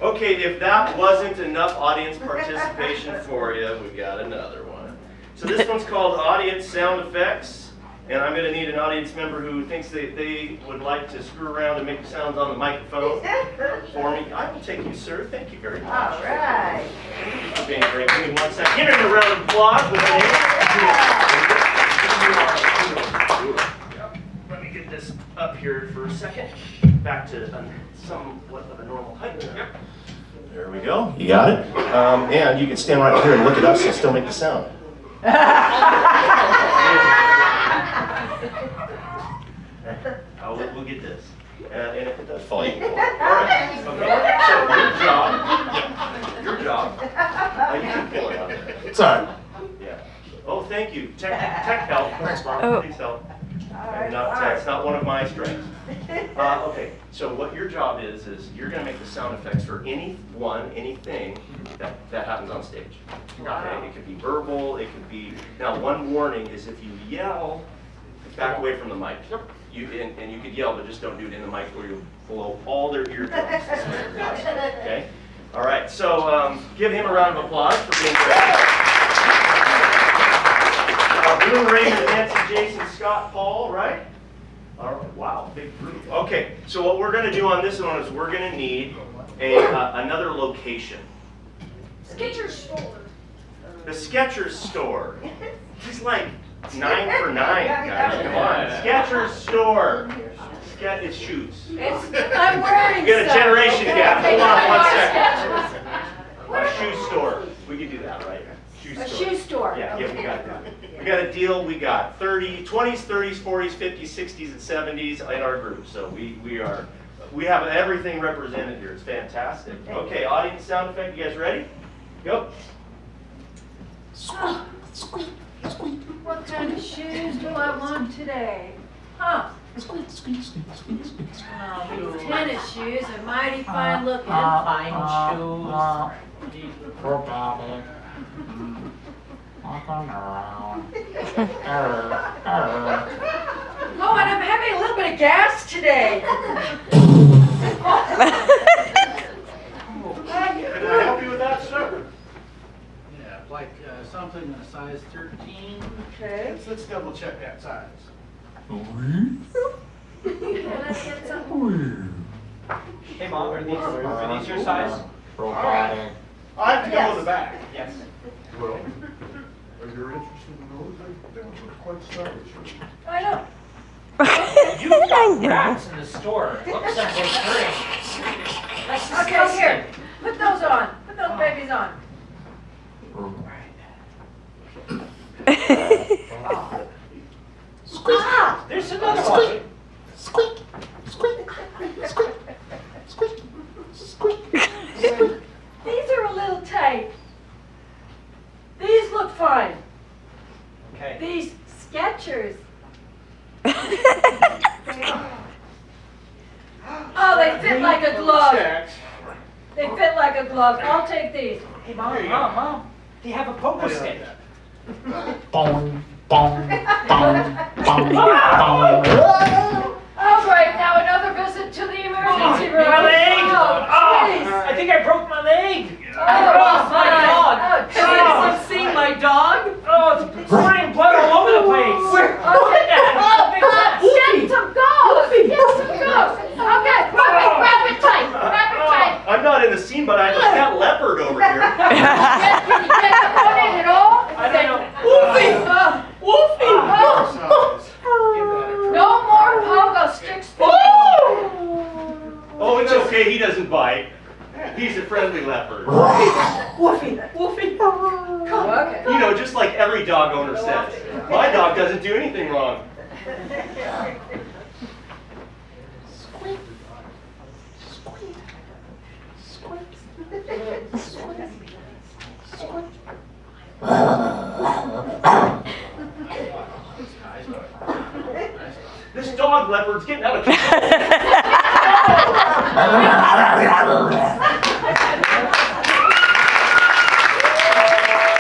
Okay, if that wasn't enough audience participation for you, we got another one. So this one's called Audience Sound Effects, and I'm going to need an audience member who thinks that they would like to screw around and make sounds on the microphone for me. I will take you, sir. Thank you very much. All right. Thank you for being great. Give me 1 second. Give him a round of applause with me. Let me get this up here for a second. Back to somewhat of a normal height. Yep. There we go. You got it? And you can stand right here and look at us and still make the sound. We'll get this. And if it does fall, you can pull it. All right. Okay. So your job. You can pull it out. It's all right. Yeah. Oh, thank you. Tech help. Thanks, Bob. Please help. It's not one of my strengths. Okay, so what your job is you're going to make the sound effects for anything that happens on stage. Okay, it could be verbal, it could be. Now, one warning is if you yell, back away from the mic. And you could yell, but just don't do it in the mic where you'll blow all their eardrums. Okay? All right, so give him a round of applause for being great. Boone, Raymond, Nancy, Jason, Scott, Paul, right? All right, wow, big group. Okay, so what we're going to do on this one is we're going to need another location. Skechers store. The Skechers store. It's like 9 for 9, guys. Come on. Skechers store. It's shoes. I'm wearing You got a generation gap. Hold on 1 second. What? A shoe store. We could do that, right? A shoe store. Yeah, we got that. We got a deal. We got 20s, 30s, 40s, 50s, 60s, and 70s in our group. So we have everything represented here. It's fantastic. Okay, audience sound effect. You guys ready? Go. Oh. What kind of shoes do I want today? Huh? These tennis shoes are mighty fine looking. Fine shoes. Oh, and I'm having a little bit of gas today. Can I help you with that, sir? Yeah, like something in a size 13. Okay. Let's double check that size. Hey Mom, are these your size? I have to go in the back. Yes. Well, are you interested in those? They don't look quite stylish. I know. You've got rats in the store. Looks like they're free. That's Okay, here. Put those on. Put those babies on. Ah, there's another one. These are a little tight. These look fine. Okay. These Skechers. Oh, they fit like a glove. They fit like a glove. I'll take these. Hey Mom. They have a pogo stick. Oh, great. Now another visit to the emergency room. My leg! Oh, jeez. I think I broke my leg. Oh, my dog. Oh, Have you seen my dog? Oh, it's spraying blood all over the place. Look at that. Get some gauze. Get some gauze. Okay, wrap it tight. Wrap it tight. I'm not in the scene, but I have a pet leopard over here. Can you get the one in at all? I don't know. Woofy. Woofy. No more pogo sticks. Oh, it's okay. He doesn't bite. He's a friendly leopard. Woofy. Okay. You know, just like every dog owner says. My dog doesn't do anything wrong. This dog leopard's getting out of control.